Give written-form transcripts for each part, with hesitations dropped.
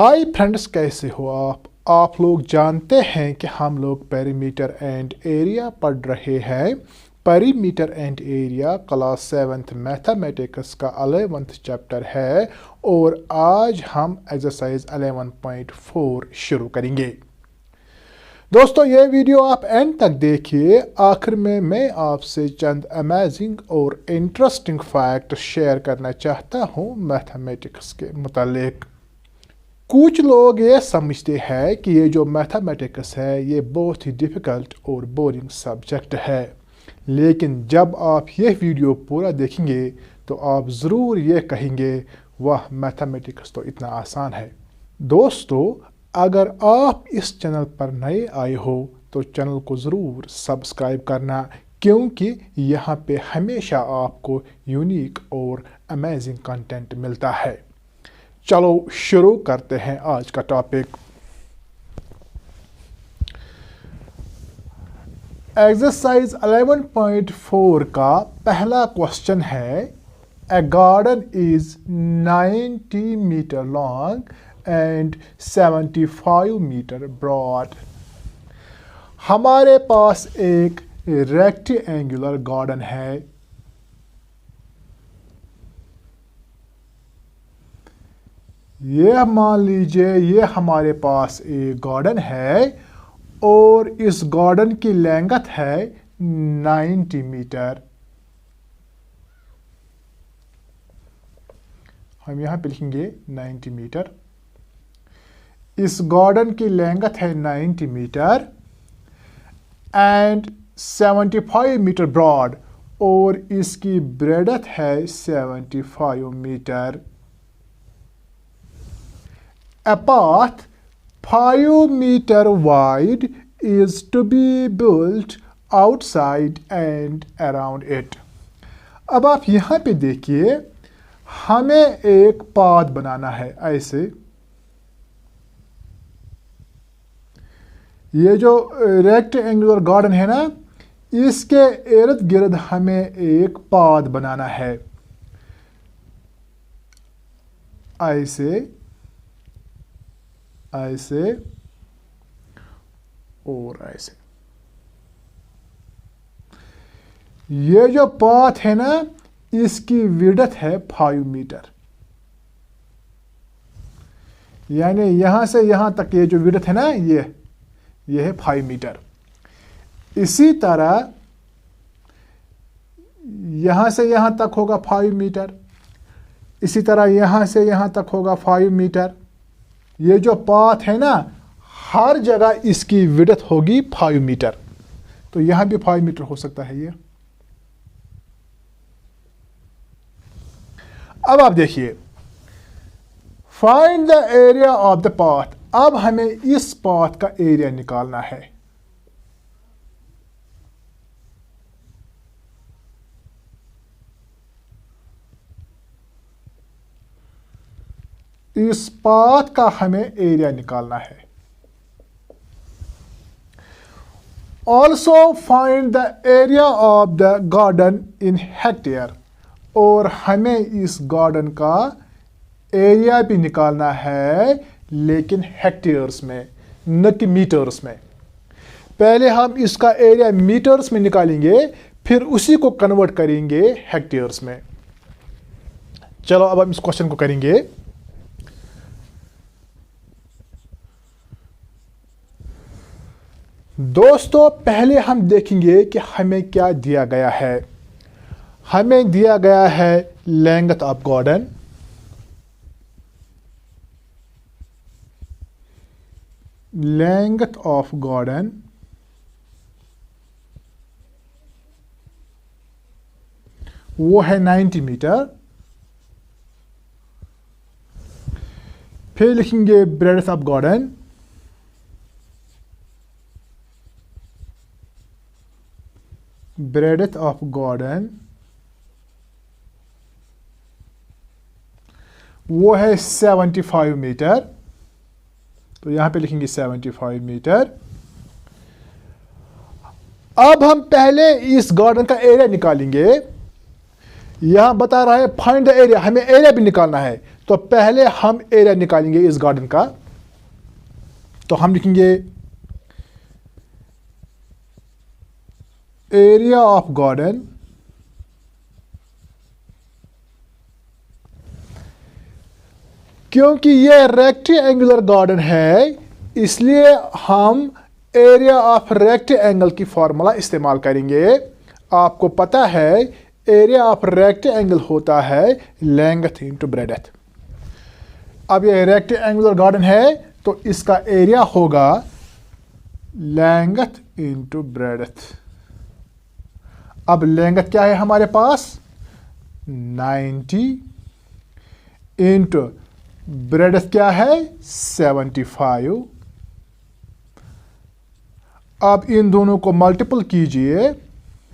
Hi friends, कैसे हो आप लोग जानते हैं कि हम लोग पेरीमीटर एंड एरिया पढ़ रहे हैं। Perimeter and area class 7th mathematics का 11th चैप्टर है और आज हम एक्सरसाइज 11.4 शुरू करेंगे। दोस्तों, ये वीडियो आप एंड तक देखिए। आखिर में मैं आपसे चंद अमेजिंग और इंटरेस्टिंग फैक्ट शेयर करना चाहता हूँ मैथमेटिक्स के मुतालिक। कुछ लोग ये समझते हैं कि ये जो मैथमेटिक्स है ये बहुत ही डिफ़िकल्ट और बोरिंग सब्जेक्ट है, लेकिन जब आप ये वीडियो पूरा देखेंगे तो आप ज़रूर ये कहेंगे, वाह, मैथमेटिक्स तो इतना आसान है। दोस्तों, अगर आप इस चैनल पर नए आए हो तो चैनल को ज़रूर सब्सक्राइब करना, क्योंकि यहाँ पे हमेशा आपको यूनिक और अमेजिंग कंटेंट मिलता है। चलो शुरू करते हैं आज का टॉपिक। एक्सरसाइज 11.4 का पहला क्वेश्चन है, a garden is 90 metre long and 75 metre broad. हमारे पास एक रेक्टेंगुलर गार्डन है। ये मान लीजिए ये हमारे पास एक गार्डन है और इस गार्डन की लेंथ है 90 मीटर। हम यहाँ पे लिखेंगे 90 मीटर। इस गार्डन की लेंथ है 90 मीटर एंड 75 मीटर ब्रॉड और इसकी ब्रेडथ है 75 metre. A path 5 meter wide is to be built outside and around it. अब आप यहाँ पे देखिए, हमें एक पाथ बनाना है। ऐसे ये जो रेक्टेंगुलर गार्डन है ना, इसके इर्द गिर्द हमें एक पाथ बनाना है। ऐसे ऐसे और ऐसे। ये जो पाथ है ना, इसकी विड्थ है 5 मीटर, यानी यहां से यहां तक ये जो विड्थ है ना, ये है 5 मीटर। इसी तरह यहां से यहां तक होगा 5 मीटर। इसी तरह यहां से यहां तक होगा 5 मीटर। ये जो पाथ है ना, हर जगह इसकी विड्थ होगी 5 मीटर। तो यहां भी 5 मीटर हो सकता है ये। अब आप देखिए, find the area of the path. अब हमें इस पाथ का एरिया निकालना है। इस पाथ का हमें एरिया निकालना है। Also find the area of the garden in hectare. और हमें इस गार्डन का एरिया भी निकालना है, लेकिन हेक्टेयर्स में, न कि मीटर्स में। पहले हम इसका एरिया मीटर्स में निकालेंगे, फिर उसी को कन्वर्ट करेंगे हेक्टेयर्स में। चलो अब हम इस क्वेश्चन को करेंगे। दोस्तों, पहले हम देखेंगे कि हमें क्या दिया गया है। हमें दिया गया है length of garden, length of garden वो है 90 मीटर। फिर लिखेंगे breadth of garden, breadth of garden वो है 75 मीटर। तो यहां पे लिखेंगे 75 मीटर। अब हम पहले इस गार्डन का एरिया निकालेंगे। यहाँ बता रहा है फाइंड द एरिया, हमें एरिया भी निकालना है। तो पहले हम एरिया निकालेंगे इस गार्डन का। तो हम लिखेंगे एरिया ऑफ गार्डन क्योंकि यह रेक्टेंगुलर गार्डन है इसलिए हम एरिया ऑफ रेक्टेंगल की फॉर्मूला इस्तेमाल करेंगे। आपको पता है एरिया ऑफ रेक्टेंगल होता है लेंथ इंटू ब्रेडथ। अब यह रेक्टेंगुलर गार्डन है तो इसका एरिया होगा लेंथ इंटू ब्रेडथ। अब लेंथ क्या है हमारे पास 90 इंटू ब्रेडथ क्या है 75। अब इन दोनों को मल्टीपल कीजिए।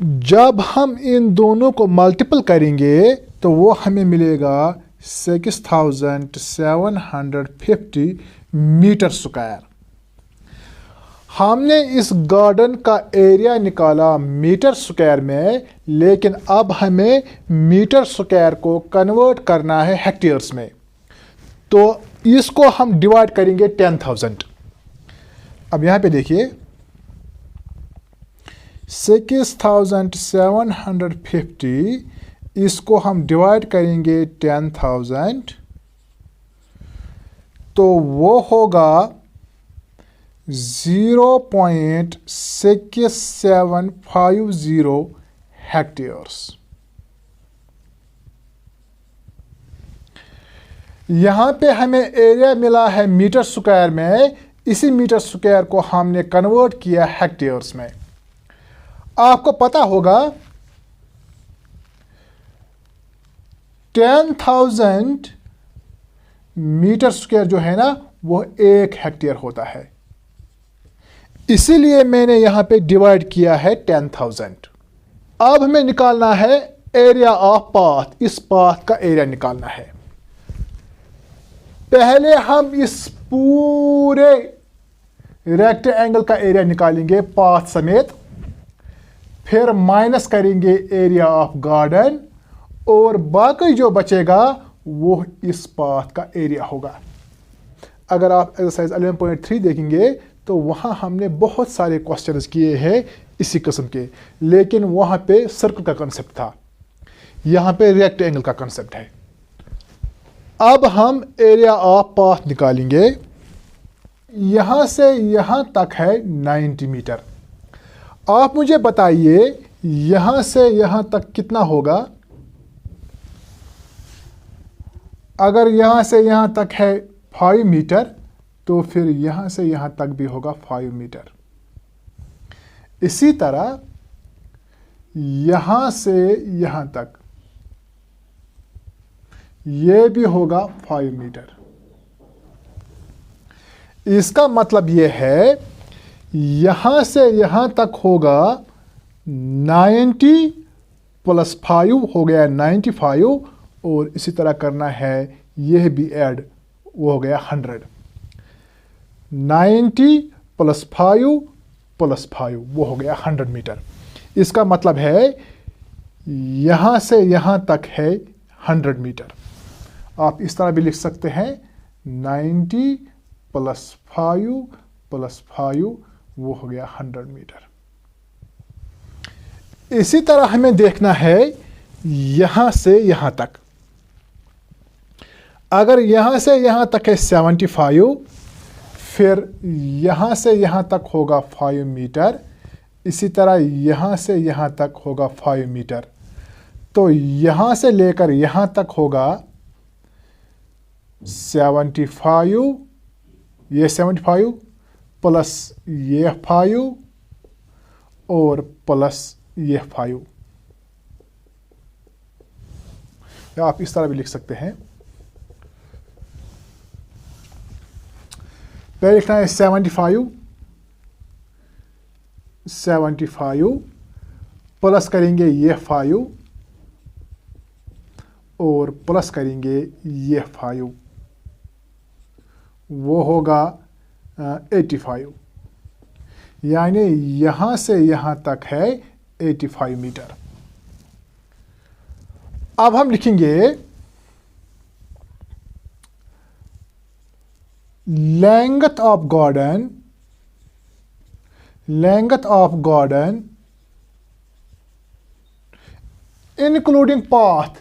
जब हम इन दोनों को मल्टीपल करेंगे तो वो हमें मिलेगा 6750 मीटर स्क्वायर। हमने इस गार्डन का एरिया निकाला मीटर स्क्वायर में, लेकिन अब हमें मीटर स्क्वायर को कन्वर्ट करना है हेक्टेयर्स में। तो इसको हम डिवाइड करेंगे 10,000। अब यहां पे देखिए 6750 इसको हम डिवाइड करेंगे 10,000 तो वो होगा 0.6750 हेक्टेयर्स। यहां पे हमें एरिया मिला है मीटर स्क्वायर में, इसी मीटर स्क्वायर को हमने कन्वर्ट किया हेक्टेयर्स में। आपको पता होगा 10,000 मीटर स्क्वायर जो है ना वो 1 हेक्टेयर होता है, इसीलिए मैंने यहां पे डिवाइड किया है 10,000। अब हमें निकालना है एरिया ऑफ पाथ। इस पाथ का एरिया निकालना है। पहले हम इस पूरे रेक्टेंगल का एरिया निकालेंगे पाथ समेत, फिर माइनस करेंगे एरिया ऑफ गार्डन और बाकी जो बचेगा वो इस पाथ का एरिया होगा। अगर आप एक्सरसाइज 11.3 देखेंगे तो वहां हमने बहुत सारे क्वेश्चंस किए हैं इसी किस्म के, लेकिन वहां पे सर्कल का कंसेप्ट था, यहां पे रेक्टेंगल का कंसेप्ट है। अब हम एरिया ऑफ पाथ निकालेंगे। यहां से यहां तक है 90 मीटर। आप मुझे बताइए यहां से यहां तक कितना होगा। अगर यहां से यहां तक है 5 मीटर तो फिर यहां से यहां तक भी होगा 5 मीटर। इसी तरह यहां से यहां तक ये भी होगा 5 मीटर। इसका मतलब यह है यहां से यहां तक होगा 90 + 5 हो गया 95, और इसी तरह करना है यह भी ऐड, वो हो गया 100। 90 + 5 + 5 वो हो गया 100 मीटर। इसका मतलब है यहां से यहां तक है 100 मीटर। आप इस तरह भी लिख सकते हैं 90 + 5 + 5 वो हो गया 100 मीटर। इसी तरह हमें देखना है यहां से यहां तक। अगर यहां से यहां तक है 75, फिर यहां से यहां तक होगा 5 मीटर, इसी तरह यहां से यहां तक होगा 5 मीटर, तो यहां से लेकर यहां तक होगा 75, ये 75 प्लस ये 5 और प्लस ये 5। आप इस तरह भी लिख सकते हैं। पहले लिखना है 75 प्लस करेंगे ये 5 और प्लस करेंगे ये 5, वो होगा 85। यानी यहां से यहां तक है 85 मीटर। अब हम लिखेंगे length of garden including path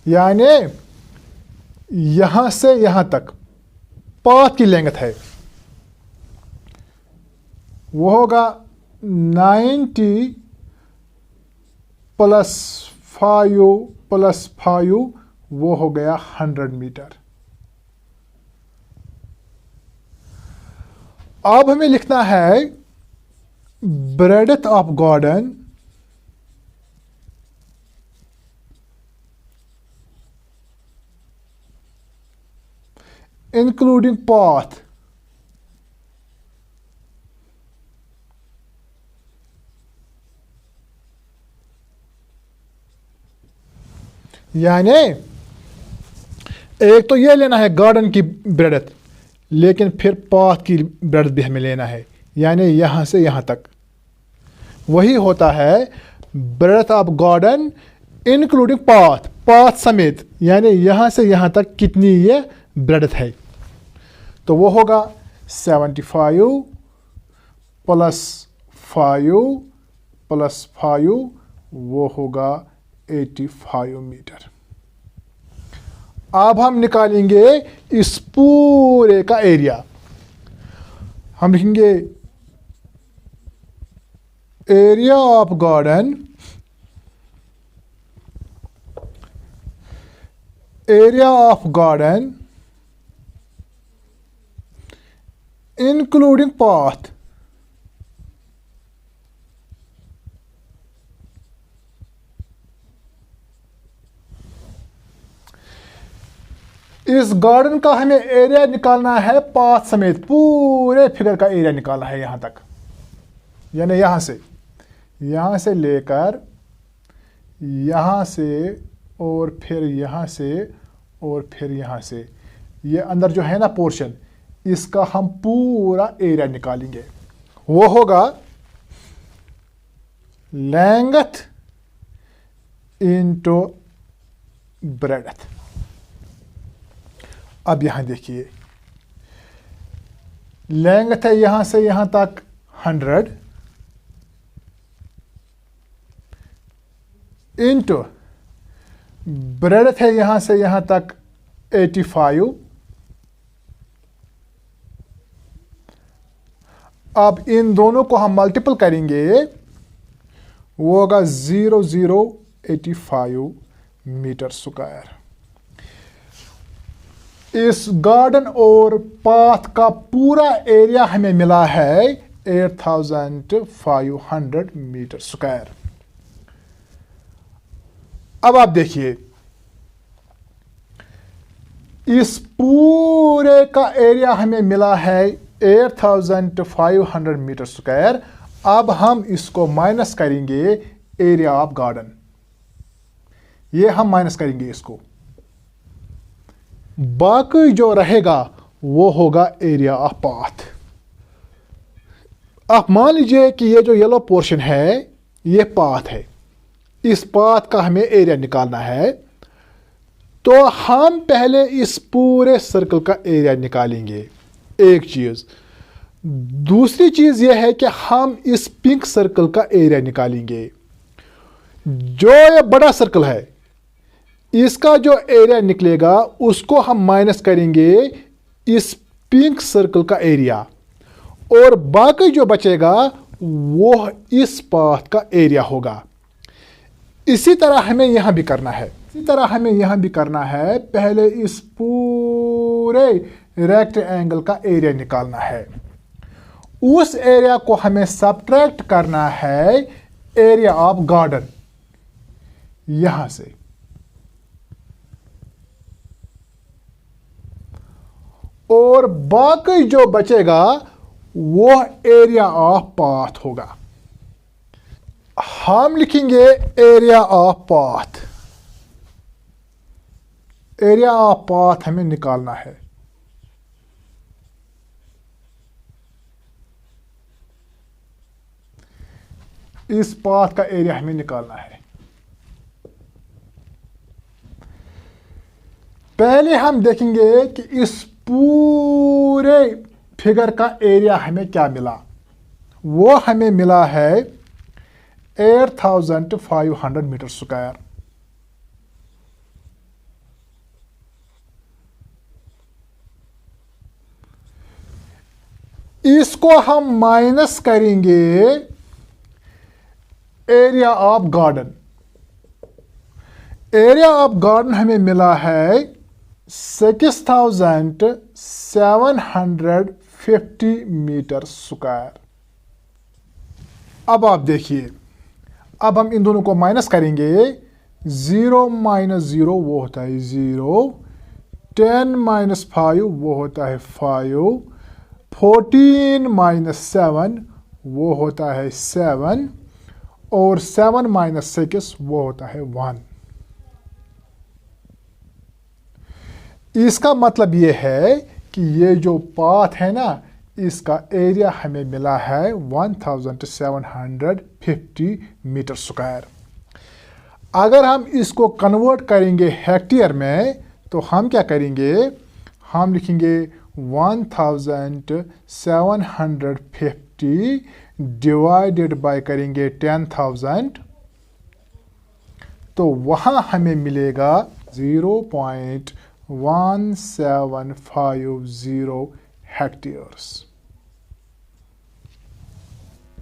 यानी यहां से यहां तक पाथ की लेंथ है वो होगा 90 + 5 वो हो गया 100 मीटर। अब हमें लिखना है breadth of garden including path यानी एक तो ये लेना है गार्डन की ब्रेडथ, लेकिन फिर पाथ की ब्रेडथ भी हमें लेना है, यानी यहां से यहां तक। वही होता है breadth of garden including path समेत, यानी यहां से यहां तक कितनी ये ब्रेडथ है। तो वो होगा 75 + 5 वो होगा 85 मीटर। अब हम निकालेंगे इस पूरे का एरिया। हम लिखेंगे area of garden including path इस गार्डन का हमें एरिया निकालना है पाथ समेत, पूरे फिगर का एरिया निकालना है यहां तक, यानी यहां से लेकर यहां से और फिर यहां से और फिर यहां से, ये अंदर जो है ना पोर्शन, इसका हम पूरा एरिया निकालेंगे। वो होगा लेंथ इंटू ब्रेडथ। अब यहां देखिए लेंथ है यहां से यहां तक 100 इंटू ब्रेडथ है यहां से यहां तक 85। अब इन दोनों को हम मल्टीपल करेंगे, वो होगा 0085 मीटर स्क्वायर। इस गार्डन और पाथ का पूरा एरिया हमें मिला है 8500 मीटर स्क्वायर। अब आप देखिए इस पूरे का एरिया हमें मिला है 8500 मीटर स्क्वायर। अब हम इसको माइनस करेंगे एरिया ऑफ गार्डन, ये हम माइनस करेंगे इसको, बाकी जो रहेगा वो होगा एरिया ऑफ पाथ। आप मान लीजिए कि ये जो येलो पोर्शन है ये पाथ है, इस पाथ का हमें एरिया निकालना है, तो हम पहले इस पूरे सर्कल का एरिया निकालेंगे, एक चीज। दूसरी चीज यह है कि हम इस पिंक सर्कल का एरिया निकालेंगे। जो ये बड़ा सर्कल है इसका जो एरिया निकलेगा उसको हम माइनस करेंगे इस पिंक सर्कल का एरिया, और बाकी जो बचेगा वो इस पाथ का एरिया होगा। इसी तरह हमें यहां भी करना है, पहले इस पूरे रेक्टेंगल का एरिया निकालना है, उस एरिया को हमें सब्ट्रैक्ट करना है एरिया ऑफ गार्डन यहां से, और बाकी जो बचेगा वो एरिया ऑफ पाथ होगा। हम लिखेंगे area of path, area of path हमें निकालना है। इस पाथ का एरिया हमें निकालना है। पहले हम देखेंगे कि इस पूरे फिगर का एरिया हमें क्या मिला। वो हमें मिला है 8500 मीटर स्क्वायर। इसको हम माइनस करेंगे area of garden. Area of garden हमें मिला है 6750 मीटर स्क्वायर। अब आप देखिए, अब हम इन दोनों को माइनस करेंगे। 0 माइनस 0 वो होता है 0, 10 माइनस 5 वो होता है 5, 14 माइनस 7 वो होता है 7, और 7 माइनस 6 वो होता है 1। इसका मतलब ये है कि ये जो पाथ है ना, इसका एरिया हमें मिला है 1750 मीटर स्क्वायर। अगर हम इसको कन्वर्ट करेंगे हेक्टेयर में तो हम क्या करेंगे, हम लिखेंगे 1750 डिवाइडेड बाय करेंगे 10,000, तो वहाँ हमें मिलेगा 0.1750 हेक्टेयर्स।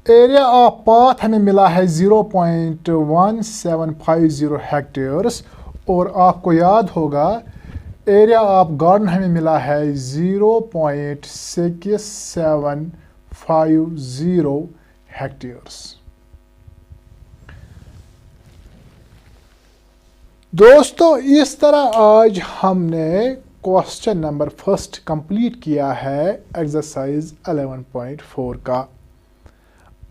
एरिया ऑफ पाथ हमें मिला है 0.1750 हेक्टेयर्स, और आपको याद होगा एरिया ऑफ गार्डन हमें मिला है 0.6750 हेक्टेयर्स। दोस्तों, इस तरह आज हमने क्वेश्चन नंबर 1 कंप्लीट किया है एक्सरसाइज 11.4 का।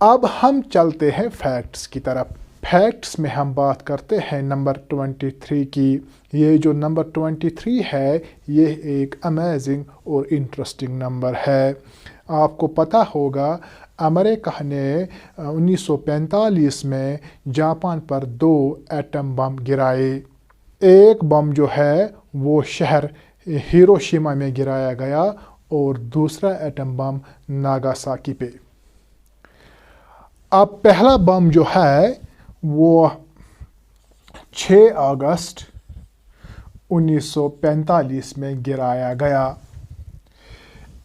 अब हम चलते हैं फैक्ट्स की तरफ। फैक्ट्स में हम बात करते हैं नंबर 23 की। ये जो नंबर 23 है ये एक अमेजिंग और इंटरेस्टिंग नंबर है। आपको पता होगा अमेरिका ने 1945 में जापान पर 2 एटम बम गिराए। एक बम जो है वो शहर हिरोशिमा में गिराया गया और दूसरा एटम बम नागासाकी पे। अब पहला बम जो है वो 6 अगस्त 1945 में गिराया गया।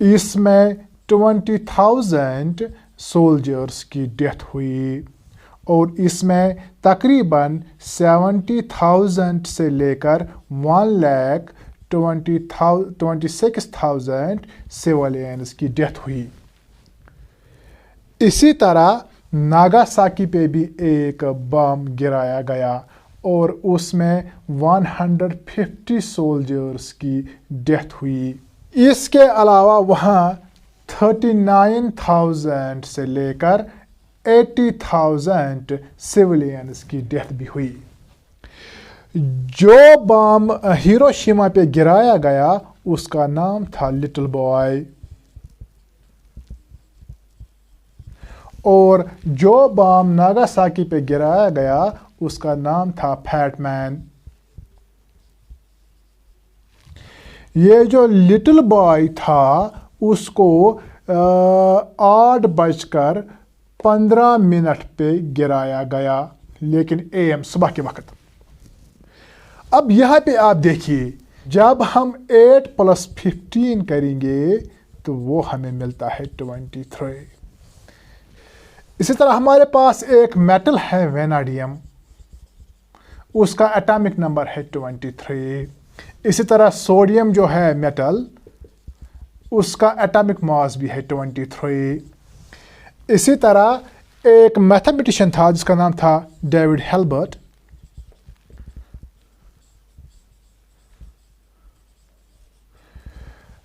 इसमें 20,000 सोल्जर्स की डेथ हुई और इसमें तकरीबन 70,000 से लेकर 1,26,000 सिविलियंस की डेथ हुई। इसी तरह नागासाकी पे भी एक बम गिराया गया और उसमें 150 सोल्जर्स की डेथ हुई। इसके अलावा वहाँ 39,000 से लेकर 80,000 सिविलियंस की डेथ भी हुई। जो बम हिरोशिमा पे गिराया गया उसका नाम था लिटिल बॉय, और जो बम नागासाकी पे गिराया गया उसका नाम था फैट मैन। ये जो लिटिल बॉय था उसको 8:15 पे गिराया गया, लेकिन AM सुबह के वक्त। अब यहाँ पे आप देखिए, जब हम 8 + 15 करेंगे तो वो हमें मिलता है 23। इसी तरह हमारे पास एक मेटल है वेनाडियम, उसका एटॉमिक नंबर है 23। इसी तरह सोडियम जो है मेटल, उसका एटॉमिक मास भी है 23। इसी तरह एक मैथमेटिशियन था जिसका नाम था डेविड हेल्बर्ट।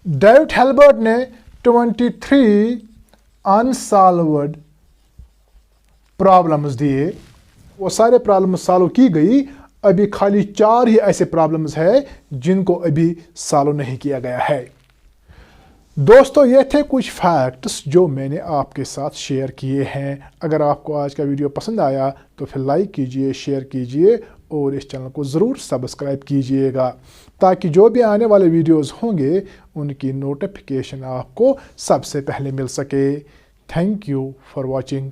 डेविड हेल्बर्ट ने 23 अनसॉल्व्ड प्रॉब्लम्स दिए। वो सारे प्रॉब्लम सॉल्व की गई अभी खाली 4 ही ऐसे प्रॉब्लम्स है जिनको अभी सॉल्व नहीं किया गया है। दोस्तों, ये थे कुछ फैक्ट्स जो मैंने आपके साथ शेयर किए हैं। अगर आपको आज का वीडियो पसंद आया तो फिर लाइक कीजिए, शेयर कीजिए और इस चैनल को ज़रूर सब्सक्राइब कीजिएगा, ताकि जो भी आने वाले वीडियोस होंगे उनकी नोटिफिकेशन आपको सबसे पहले मिल सके। Thank you for watching.